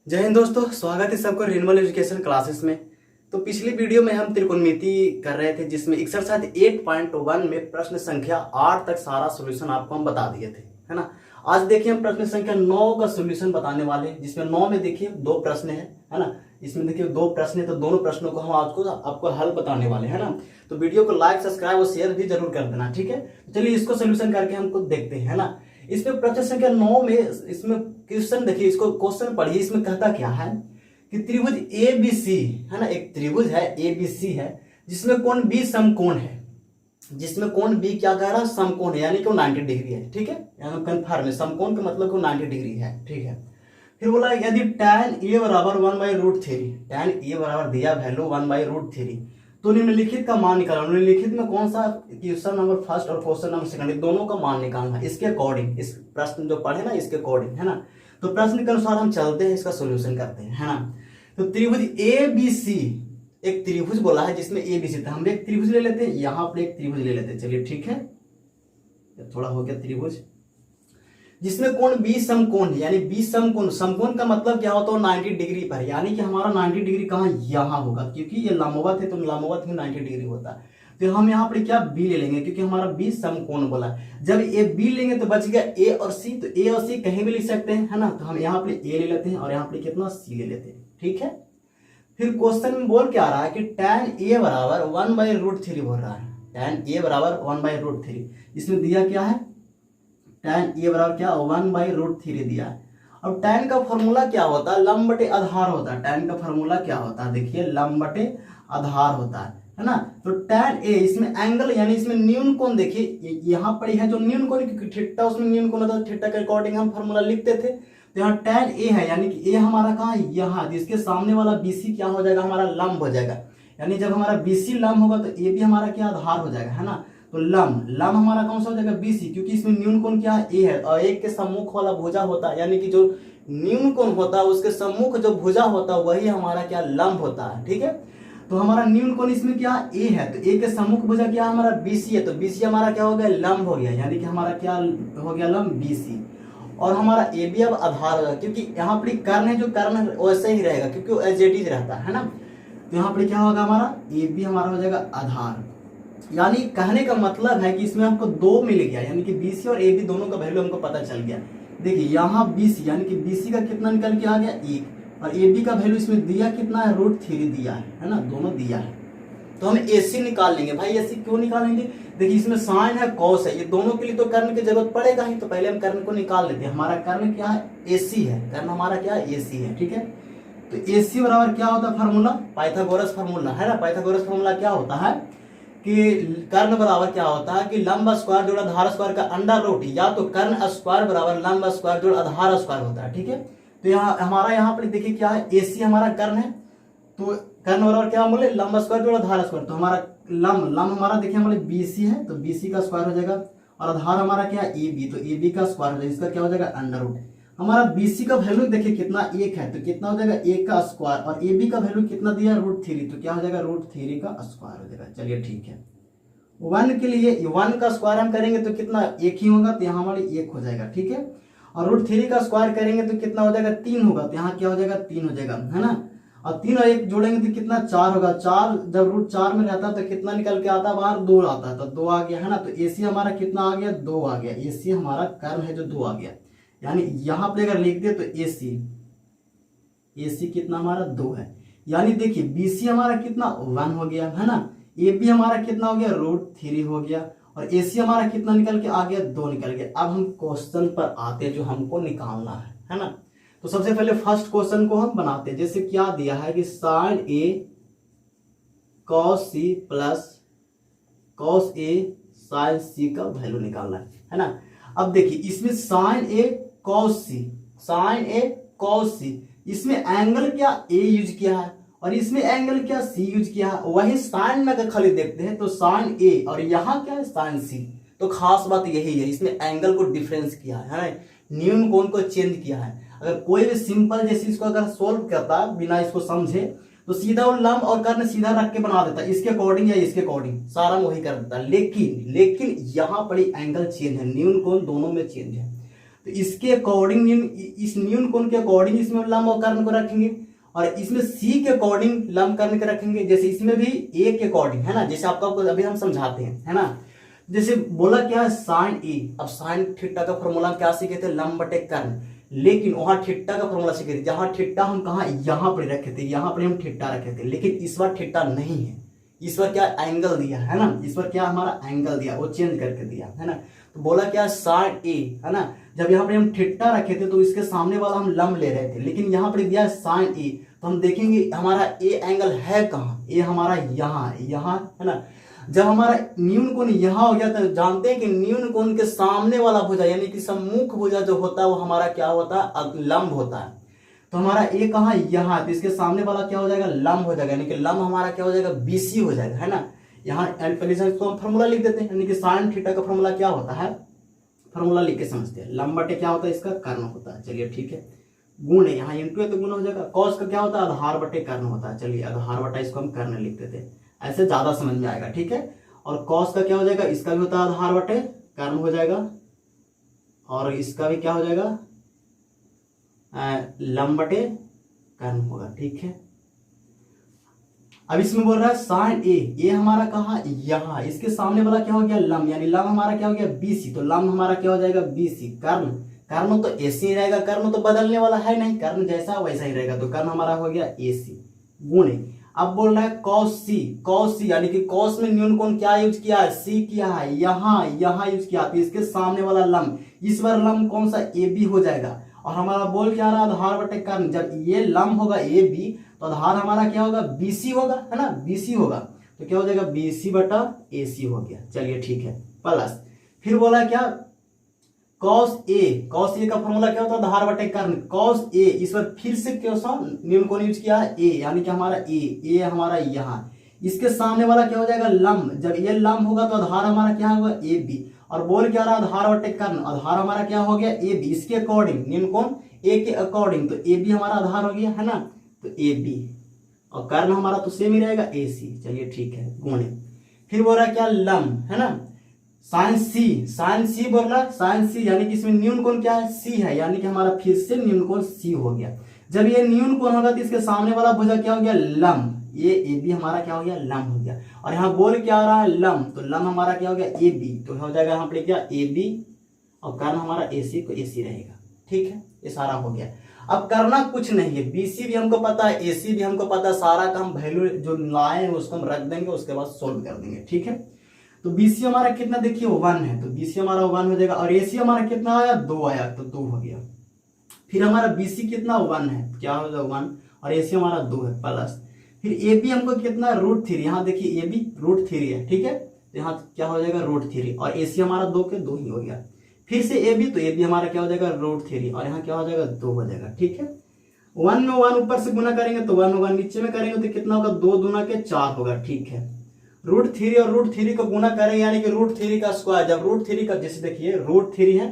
जय हिंद दोस्तों, स्वागत है सबको रेनबल एजुकेशन क्लासेस में। तो पिछली वीडियो में हम त्रिकोणमिति कर रहे थे, जिसमें एक्सरसाइज 8.1 में प्रश्न संख्या 8 तक सारा सॉल्यूशन आपको हम बता दिए थे, है ना। आज देखिए हम प्रश्न संख्या 9 का सॉल्यूशन बताने वाले हैं, जिसमें 9 में देखिए दो प्रश्न है ना। इसमें देखिए दो प्रश्न है, तो दोनों प्रश्नों को हम आपको हल बताने वाले हैं ना। तो वीडियो को लाइक, सब्सक्राइब और शेयर भी जरूर कर देना, ठीक है। चलिए इसको सोल्यूशन करके हमको देखते हैं ना। इसमें प्रश्न संख्या 9 में इसमें क्वेश्चन देखिए, इसको क्वेश्चन पढ़िए। इसमें कहता क्या है कि त्रिभुज ए बी सी है ना, एक त्रिभुज है ए बी सी है, जिसमें कोण बी समकोण है। जिसमें कोण बी क्या कह रहा है, समकोण है, यानी कि वो 90 डिग्री है, ठीक है। यहाँ कन्फर्म है, समकोण का मतलब वो 90 डिग्री है, ठीक है। फिर बोला यदि tan a बराबर 1/√3, tan a बराबर दिया वैल्यू 1/√3, तो निम्नलिखित का मान निकालना। निम्नलिखित में कौन सा, क्वेश्चन नंबर फर्स्ट और क्वेश्चन नंबर सेकंड, दोनों का मान निकालना है इसके अकॉर्डिंग। इस प्रश्न जो पढ़े ना इसके अकॉर्डिंग, है ना। तो प्रश्न के अनुसार हम चलते हैं, इसका सोल्यूशन करते हैं, है ना। तो त्रिभुज ए बी सी, एक त्रिभुज बोला है जिसमें ए बी सी था। हम एक त्रिभुज ले लेते हैं, यहाँ पर एक त्रिभुज ले लेते हैं, चलिए ठीक है। थोड़ा हो गया त्रिभुज जिसमें कोण बी समकोण है, यानी बी समकोण। समकोण का मतलब क्या होता है, 90 डिग्री पर, यानी कि हमारा 90 डिग्री कहाँ, यहाँ होगा, क्योंकि ये लंबवत है तो लंबवत ही 90 डिग्री होता है। तो हम यहाँ पर क्या बी ले लेंगे, क्योंकि हमारा बी समकोण बोला है। जब ए बी लेंगे तो बच गया ए और सी, तो ए और सी कहीं भी लिख सकते हैं, है ना। तो हम यहाँ पे ए ले लेते हैं और यहाँ पे कितना सी ले लेते हैं, ठीक है। फिर क्वेश्चन में बोल क्या रहा है कि tan a बराबर 1/√3 बोल रहा है। tan a बराबर 1/√3, इसमें दिया क्या है, tan a बराबर क्या 1/√3 दिया है। अब tan का फॉर्मूला क्या होता है, लंब बटे आधार होता है। tan का फॉर्मूला क्या होता है, देखिए लंब बटे आधार होता है ना। तो tan a, इसमें एंगल यानी इसमें न्यून कोण देखिए, यहाँ पर है जो न्यून कोण, क्योंकि थीटा उसमें न्यून कोण होता है, थीटा के अकॉर्डिंग हम फॉर्मूला लिखते थे। तो यहाँ tan a है, यानी कि a हमारा कहाँ है, यहाँ, जिसके सामने वाला bc क्या हो जाएगा, हमारा लंब हो जाएगा। यानी जब हमारा bc लंब होगा तो a भी हमारा क्या आधार हो जाएगा, है ना। तो लंब हमारा कौन सा हो जाएगा, bc, क्योंकि इसमें न्यून कोण क्या है, a है, और एक के सम्मुख वाला भुजा होता है, यानी कि जो न्यून कोण होता है उसके सम्मुख जो भुजा होता है वही हमारा क्या लंब होता है, ठीक है। तो हमारा न्यून कोण इसमें क्या a है, तो a के सम्मुख भुजा क्या हमारा bc है, तो bc हमारा क्या हो गया, लंब हो गया, यानी कि हमारा क्या हो गया, लंब bc। और हमारा ए बी अब आधार होगा, क्योंकि यहाँ पर कर्ण है, जो कर्ण है वैसे ही रहेगा, क्योंकि वो एज इट इज रहता है ना। तो यहाँ पर क्या होगा, हमारा ए बी हमारा हो जाएगा आधार। यानी कहने का मतलब है कि इसमें हमको दो मिल गया, यानी कि बीसी और ए बी दोनों का वैल्यू हमको पता चल गया। देखिए यहाँ बीसी, यानी कि बीसी का कितना निकल के आ गया 1, और ए बी का वैल्यू इसमें दिया कितना है, √3 दिया है ना, दोनों दिया है। तो हम एसी निकाल लेंगे। भाई एसी क्यों निकालेंगे, देखिए इसमें साइन है, कॉस है, ये दोनों के लिए तो कर्ण की जरूरत पड़ेगा ही। तो पहले हम कर्ण को निकाल लेते हैं। हमारा कर्ण क्या है, एसी है, कर्ण हमारा क्या है, एसी है, ठीक है। तो एसी बराबर क्या होता है फार्मूला, पाइथागोरस फार्मूला, है ना। पाइथागोरस फार्मूला क्या होता है कि कर्ण बराबर क्या होता है कि लंब स्क्वायर जोड़ आधार स्क्वायर का अंडर रूट, या तो कर्ण स्क्वायर बराबर लंब स्क्वायर जोड़ आधार स्क्वायर होता है, ठीक है। तो यहाँ हमारा यहाँ पर देखिए क्या है, एसी हमारा कर्ण है, तो कर्ण बराबर क्या बोले, लंब स्क्वायर जोड़ आधार स्क्वायर। तो हमारा लंब हमारा देखिए हमारे बीसी है, तो बीसी का स्क्वायर हो जाएगा, और आधार हमारा क्या है ए बी, तो ए बी का स्क्वायर हो जाएगा, इसका क्या हो जाएगा अंडर रूट। हमारा बीसी का वैल्यू देखिए कितना 1 है, तो कितना हो जाएगा 1 का स्क्वायर, और ए बी का वैल्यू कितना दिया √3, तो क्या हो जाएगा √3 का स्क्वायर हो जाएगा। चलिए ठीक है, 1 के लिए 1 का स्क्वायर हम करेंगे तो कितना 1 ही होगा, तो यहाँ हमारे 1 हो जाएगा, ठीक है। और √3 का स्क्वायर करेंगे तो कितना हो जाएगा 3 होगा, तो यहाँ क्या हो जाएगा 3 हो जाएगा, है ना। और 3 और 1 जोड़ेंगे तो कितना 4 होगा। 4 जब √4 में रहता है तो कितना निकल के आता है बाहर, 2 आता है, तो 2 आ गया, है ना। तो एसी हमारा कितना आ गया, 2 आ गया। एसी हमारा कर्ण है जो 2 आ गया, यानी यहाँ पे अगर लिख दे तो एसी कितना हमारा 2 है। यानी देखिए बीसी हमारा कितना 1 हो गया, है ना। ए बी हमारा कितना हो गया √3 हो गया, और एसी हमारा कितना निकल के आ गया 2 निकल गया। अब हम क्वेश्चन पर आते हैं जो हमको निकालना है ना। तो सबसे पहले फर्स्ट क्वेश्चन को हम बनाते हैं। जैसे क्या दिया है कि साइन ए कॉस सी प्लस कॉस ए साइन सी का वैल्यू निकालना है ना। अब देखिए इसमें साइन ए कॉस सी, साइन ए कॉस सी, इसमें एंगल क्या ए यूज किया है, और इसमें एंगल क्या सी यूज किया है। वही साइन में अगर खाली देखते हैं तो साइन ए और यहाँ क्या है साइन सी। तो खास बात यही है, इसमें एंगल को डिफरेंस किया है, न्यून कोण को चेंज किया है। अगर कोई भी सिंपल जैसे इसको अगर सोल्व करता बिना इसको समझे तो सीधा वो लंब और कर्ण सीधा रख के बना देता, इसके अकॉर्डिंग या इसके अकॉर्डिंग सारा वही कर देता। लेकिन यहाँ पर एंगल चेंज है, न्यून कोण दोनों में चेंज है। तो इसके अकॉर्डिंग इस न्यून कोण के अकॉर्डिंग इसमें लंब और कर्ण को रखेंगे, और इसमें सी के अकॉर्डिंग लंब कर्ण के रखेंगे। जैसे इसमें भी ए के अकॉर्डिंग, है ना, जैसे आपको अभी हम समझाते हैं, है ना। जैसे बोला क्या है साइन ए, अब साइन थीटा का फॉर्मूला क्या सीखे थे, लंब बटे कर्ण, लेकिन वहां थीटा का फॉर्मूला सीखे थे, जहां थीटा हम कहा यहाँ पर रखे थे, यहाँ पर हम थीटा रखे थे, लेकिन इस बार थीटा नहीं है, इस बार क्या एंगल दिया है ना, इस बार क्या हमारा एंगल दिया, वो चेंज करके दिया, है ना। तो बोला क्या साइन ए, है ना, जब यहाँ पर हम थीटा रखे थे तो इसके सामने वाला हम लंब ले रहे थे, लेकिन यहाँ पर दिया है साइन ए, तो हम देखेंगे हमारा ए एंगल है कहाँ, ए हमारा यहाँ है, यहाँ, है ना। जब हमारा न्यून कोण यहाँ हो गया तो जानते हैं कि न्यून कोण के सामने वाला भुजा यानी कि सम्मुख भुजा जो होता है वो हमारा क्या होता है, लंब होता है। तो हमारा ए कहाँ, यहाँ, तो इसके सामने वाला क्या हो जाएगा, लंब हो जाएगा, यानी कि लंब हमारा क्या हो जाएगा, बीसी हो जाएगा, है ना। यहाँ पहले से इसको हम फॉर्मूला लिख देते हैं, यानी कि साइन थीटा का फॉर्मूला क्या होता है, फॉर्मूला लिख के समझते हैं, लंब बटे क्या होता है, इसका कर्ण होता है। चलिए ठीक है, गुण है, यहाँ इंटू है तो गुण हो जाएगा। कॉस का क्या होता है, आधार बटे कर्ण होता है। चलिए आधार बटा इसको हम कर्ण लिख देते हैं, ऐसे ज्यादा समझ में आएगा, ठीक है। और कॉस का क्या हो जाएगा, इसका भी होता है आधार बटे कर्ण हो जाएगा, और इसका भी क्या हो जाएगा, लंब बटे कर्ण होगा, ठीक है। अब इसमें बोल रहा है साइन ए हमारा कहाँ, यहाँ, इसके सामने वाला क्या हो गया, लंब, यानी लंब हमारा क्या हो गया, बीसी, तो लंब हमारा क्या हो जाएगा, बीसी। कर्ण तो एसी ही रहेगा, कर्ण तो बदलने वाला है नहीं, कर्ण जैसा वैसा ही रहेगा, तो कर्ण हमारा हो गया एसी गुणे। अब बोल रहा है कॉस सी यानी कि कॉस में न्यून कोण क्या यूज किया है, सी किया है, यहाँ यूज किया, तो इसके सामने वाला लंब, इस बार लंब कौन सा, ए बी हो जाएगा। और हमारा बोल क्या रहा है, आधार बटे कर्ण, जब ये लंब होगा ए बी तो आधार हमारा क्या होगा, बीसी होगा, है ना, बीसी होगा, तो क्या हो जाएगा, बीसी बटा एसी हो गया। चलिए ठीक है, प्लस फिर बोला क्या, कॉस ए का फॉर्मूला क्या होता है, आधार बटे कर्ण, कॉस ए, इस बार फिर से क्वेश्चन न्यून कोण यूज किया है, ए, यानी कि हमारा ए हमारा यहाँ, इसके सामने वाला क्या हो जाएगा, लंब, जब ये लंब होगा तो आधार हमारा क्या होगा, ए बी, और बोल क्या रहा, आधार बटे कर्ण, आधार हमारा क्या हो गया, ए बी, इसके अकॉर्डिंग न्यून कोण ए के अकॉर्डिंग, तो ए बी हमारा आधार हो गया, है ना, तो ए बी, और कर्ण हमारा तो सेम ही रहेगा, ए सी। चलिए ठीक है, गुणे। फिर बोल रहा क्या, लंब, है ना, साइन सी बोल रहा है, साइन सी यानी कि इसमें न्यून कोण क्या है, सी है, यानी कि हमारा फिर से न्यून कोण सी हो गया। जब ये न्यून कोण होगा तो इसके सामने वाला भुजा क्या हो गया, लंब, ये ए बी हमारा क्या हो गया, लंब हो गया, और यहाँ बोल क्या आ रहा है, लंब, तो लंब हमारा क्या हो गया, ए बी, तो हो जाएगा यहाँ पे क्या, ए बी, और कर्ण हमारा ए सी को ए सी रहेगा, ठीक है, ये सारा हो गया। अब करना कुछ नहीं है, बीसी भी हमको पता है, एसी भी हमको पता है, सारा का हम वैल्यू जो लाए हैं उसको हम रख देंगे, उसके बाद सोल्व कर देंगे, ठीक है। तो बीसी हमारा कितना देखिए 1 है, तो बीसी हमारा 1 हो जाएगा, और एसी हमारा कितना आया, 2 आया, तो 2 हो गया। फिर हमारा बीसी कितना 1 है, क्या हो जाएगा 1, और एसी हमारा 2 है, प्लस फिर ए बी हमको कितना, √3, यहाँ देखिए ए बी √3 है, ठीक है, तो यहाँ क्या हो जाएगा, √3, और एसी हमारा 2 के 2 ही हो गया। फिर से ए बी, तो ए बी हमारा क्या हो जाएगा, √3, और यहाँ क्या हो जाएगा, 2 हो जाएगा, ठीक है। 1 में 1 ऊपर से गुना करेंगे तो 1 होगा, नीचे में करेंगे तो कितना होगा, 2 दूना के 4 होगा, ठीक है। √3 और √3 को गुना करेंगे, यानी कि √3 का स्क्वायर, जब √3 का, जैसे देखिए √3 है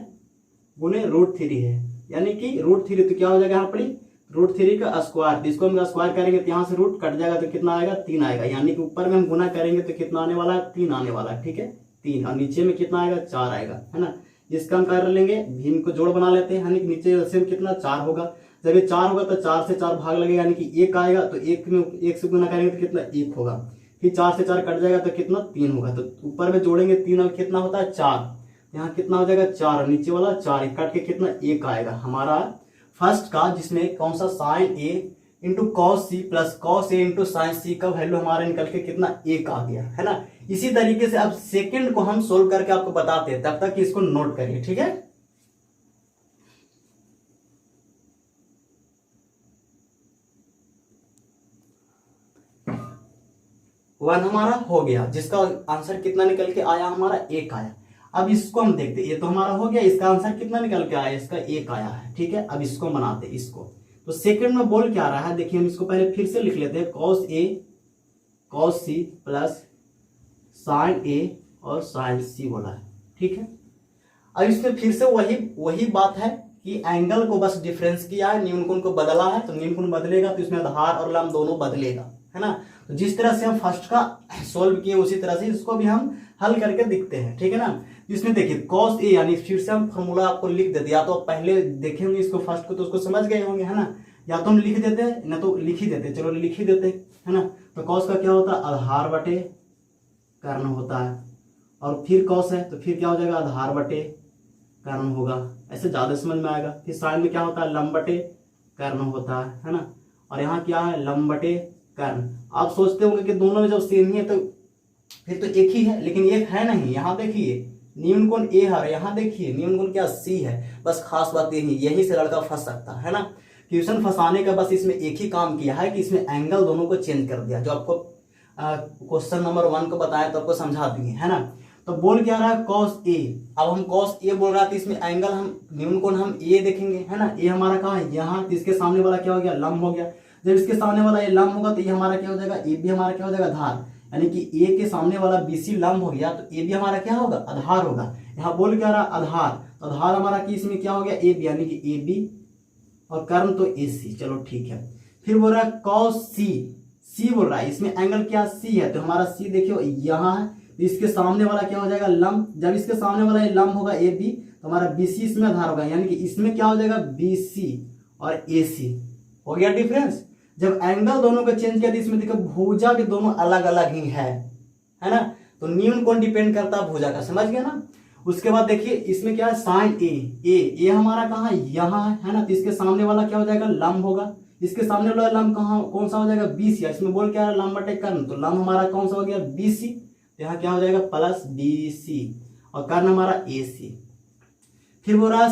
गुने √3 है, यानी कि √3, तो क्या हो जाएगा यहाँ पर √3 का स्क्वायर, इसको हम स्क्वायर करेंगे तो यहाँ से रूट कट जाएगा, तो कितना आएगा, 3 आएगा, यानी कि ऊपर में हम गुना करेंगे तो कितना आने वाला है, 3 आने वाला है, ठीक है, 3, और नीचे में कितना आएगा, 4 आएगा, है ना। इसका हम कर लेंगे, भीम को जोड़ बना लेते हैं, यानी कि नीचे से कितना 4 होगा, जब ये 4 होगा तो 4 से 4 भाग लगेगा, यानी कि 1 आएगा, तो 1 में 1 से गुना करेंगे तो कितना 1 होगा, फिर 4 से 4 कट जाएगा तो कितना 3 होगा, तो ऊपर में जोड़ेंगे 3 और कितना होता है 4, यहाँ कितना हो जाएगा 4, नीचे वाला 4 कट के कितना 1 आएगा हमारा फर्स्ट का, जिसमें कौन सा sine A into cos C plus cos A into sine C का वैल्यू हमारा निकल के कितना 1 आ गया, है ना। इसी तरीके से अब सेकंड को हम सोल्व करके आपको बताते हैं, तब तक इसको नोट करिए, ठीक है। वन हमारा हो गया, जिसका आंसर कितना निकल के आया, हमारा 1 आया। अब इसको हम देखते, ये तो हमारा हो गया, इसका आंसर कितना निकल के आया, इसका 1 आया है, ठीक है। अब इसको बनाते इसको, तो सेकंड में बोल क्या रहा है, देखिए हम इसको पहले फिर से लिख लेते हैं, cos A cos C plus sign ए और साइन सी बोला है, ठीक है। अब इसमें फिर से वही बात है कि एंगल को बस डिफरेंस किया है, न्यून कोण को बदला है, तो न्यून कोण बदलेगा तो इसमें आधार और लंब दोनों बदलेगा, है ना। तो जिस तरह से हम फर्स्ट का सोल्व किए उसी तरह से इसको भी हम हल करके दिखते हैं, ठीक है ना। इसमें देखिए cos a, यानी फिर से हम फॉर्मूला आपको लिख देते, या तो आप पहले देखे होंगे इसको फर्स्ट को तो उसको समझ गए होंगे, है ना, या तो हम लिख देते हैं ना तो लिख ही देते, चलो लिख ही देते, है ना। तो cos का क्या होता है, आधार बटे कर्ण होता है, और फिर cos है तो फिर क्या हो जाएगा, आधार बटे कर्ण होगा, ऐसे ज्यादा समझ में आएगा। फिर साइन में क्या होता है, लंब बटे कर्ण होता है ना, और यहाँ क्या है, लंब बटे कर्ण। आप सोचते होंगे कि दोनों में जब सेम ही है तो फिर तो एक ही है, लेकिन एक है नहीं। यहाँ देखिए न्यून कोण ए है, और यहाँ देखिए न्यून कोण क्या सी है। बस खास बात यही से लड़का फंस सकता है ना। ट्यूशन फंसाने का बस इसमें एक ही काम किया है कि इसमें एंगल दोनों को चेंज कर दिया, जो आपको क्वेश्चन नंबर 1 को बताया तो आपको समझा दिए, है ना। तो बोल क्या रहा है, cos a। अब हम cos a बोल रहा था, इसमें एंगल हम न्यून कोण हम a देखेंगे, है ना। a हमारा कहाँ है, यहाँ, तो इसके सामने वाला क्या हो गया, लंब हो गया। जब इसके सामने वाला ये लंब होगा तो ये हमारा क्या हो जाएगा, ए बी हमारा क्या हो जाएगा, आधार, यानी कि ए के सामने वाला BC लंब हो गया तो ए बी हमारा क्या होगा, आधार होगा। यहाँ बोल क्या रहा, आधार, तो आधार हमारा कि इसमें क्या हो गया, ए बी, यानी कि ए बी, और कर्ण तो ए सी, चलो ठीक है। फिर बोल रहा है cos c, c बोल रहा है, इसमें एंगल क्या c है, तो हमारा c देखियो यहाँ है, तो इसके सामने वाला क्या हो जाएगा, लंब। जब इसके सामने वाला ये लंब होगा ए बी तो हमारा BC इसमें आधार होगा, यानी कि इसमें क्या हो जाएगा, BC और AC। हो गया डिफरेंस। जब एंगल दोनों को चेंज किया तो इसमें देखो भुजा भी दोनों अलग अलग ही है ना। तो न्यून कोण डिपेंड करता है भुजा का, समझ गया ना। उसके बाद देखिए इसमें क्या है, साइन ए हमारा कहाँ है, यहाँ है ना। तो इसके सामने वाला क्या हो जाएगा, लंब होगा। इसके सामने वाला लंब कहाँ, कौन सा हो जाएगा, BC। इसमें बोल क्या है, लंब बटे कर्ण, तो लंब हमारा कौन सा हो गया, BC। तो यहाँ क्या हो जाएगा, प्लस BC, और कर्ण हमारा AC। फिर बोल रहा है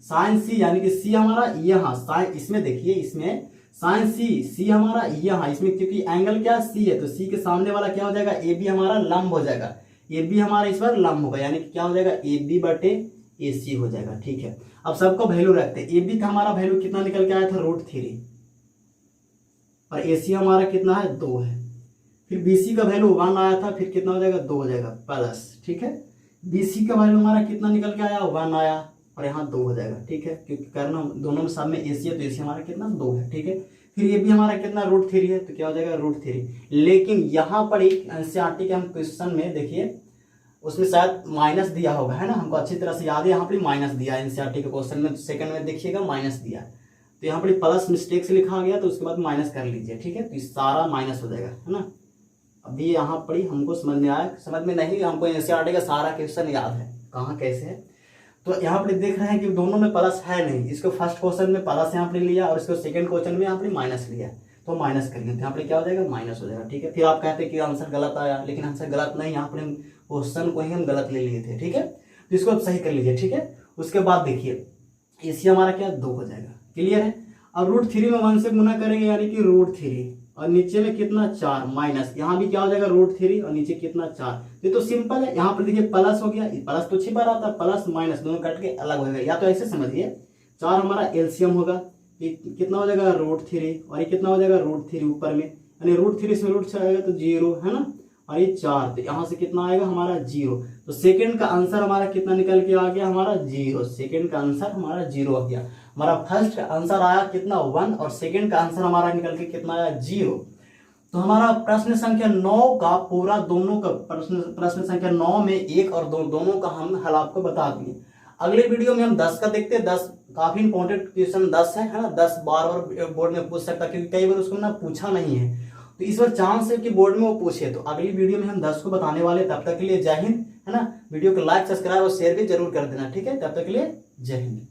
साइन C, यानी कि C हमारा यहाँ, साइन, इसमें देखिए इसमें साइन C हमारा यहाँ, इसमें क्योंकि एंगल क्या C है तो C के सामने वाला क्या हो जाएगा, AB हमारा लंब हो जाएगा, AB हमारा इस बार लंब होगा, यानी कि क्या हो जाएगा, AB बटे AC हो जाएगा, ठीक है। अब सबको वैल्यू रखते हैं। AB का हमारा वैल्यू कितना निकल के आया था, √3, और AC हमारा कितना है, 2 है। फिर BC का वैल्यू 1 आया था, फिर कितना हो जाएगा, 2 हो जाएगा प्लस, ठीक है। BC का वैल्यू हमारा कितना निकल के आया, 1 आया, और यहाँ 2 हो जाएगा, ठीक है, क्योंकि कर्ण दोनों में साथ में AC है तो AC हमारा कितना, 2 है, ठीक है। फिर ये भी हमारा कितना, √3 है, तो क्या हो जाएगा, √3। लेकिन यहाँ पर एक NCERT के हम क्वेश्चन में देखिए उसमें शायद माइनस दिया होगा, है ना, हमको अच्छी तरह से याद है, यहाँ पर माइनस दिया NCERT के क्वेश्चन में, सेकंड में देखिएगा माइनस दिया, तो यहाँ पर प्लस मिस्टेक से लिखा गया तो उसके बाद माइनस कर लीजिए, ठीक है। तो सारा माइनस हो जाएगा, है ना। अभी यहाँ पर हमको समझ में आया, समझ में नहीं, हमको NCERT का सारा क्वेश्चन याद है कहाँ कैसे है। तो यहाँ पर देख रहे हैं कि दोनों में प्लस है नहीं, इसको फर्स्ट क्वेश्चन में प्लस यहाँ पर लिया और इसको सेकंड क्वेश्चन में यहाँ पर माइनस लिया, तो माइनस करेंगे तो यहाँ पर क्या हो जाएगा, माइनस हो जाएगा, ठीक है। फिर आप कहते हैं कि आंसर गलत आया, लेकिन आंसर गलत नहीं, यहाँ पर क्वेश्चन को ही हम गलत ले लिए थे, ठीक है। तो इसको आप सही कर लीजिए, ठीक है। उसके बाद देखिए AC हमारा क्या, 2 हो जाएगा, क्लियर है। अब √3 में 1 से गुना करेंगे, यानी कि √3, और नीचे में कितना, 4, माइनस, यहाँ भी क्या हो जाएगा, √3, और नीचे कितना, 4। ये तो सिंपल है, यहाँ पर देखिए प्लस हो गया, प्लस तो छिपा रहा था, प्लस माइनस दोनों कट के अलग हो गया, या तो ऐसे समझिए 4 हमारा LCM होगा, ये कितना हो जाएगा, √3, और ये कितना हो जाएगा, √3 ऊपर में, यानी √3 से √6 आएगा तो 0, है ना, और ये 4, तो यहाँ से कितना आएगा हमारा, 0। तो सेकंड का आंसर हमारा कितना निकल के आ गया, हमारा 0। सेकंड का आंसर हमारा 0 आ गया। हमारा फर्स्ट आंसर आया कितना, 1, और सेकंड का आंसर हमारा निकल के कितना आया, 0। तो हमारा प्रश्न संख्या 9 का पूरा, दोनों का प्रश्न संख्या 9 में 1 और 2 दोनों का हम हल आपको बता दिए। अगले वीडियो में हम 10 का देखते हैं। 10 काफी इंपॉर्टेंट क्वेश्चन 10 है ना। 10 बार बार बोर्ड में पूछ सकता है, क्योंकि कई बार उसको ना पूछा नहीं है, तो इस बार चांस है कि बोर्ड में वो पूछे। तो अगली वीडियो में हम 10 को बताने वाले। तब तक के लिए जय हिंद, है ना। वीडियो को लाइक, सब्सक्राइब और शेयर भी जरूर कर देना, ठीक है। तब तक के लिए जय हिंद।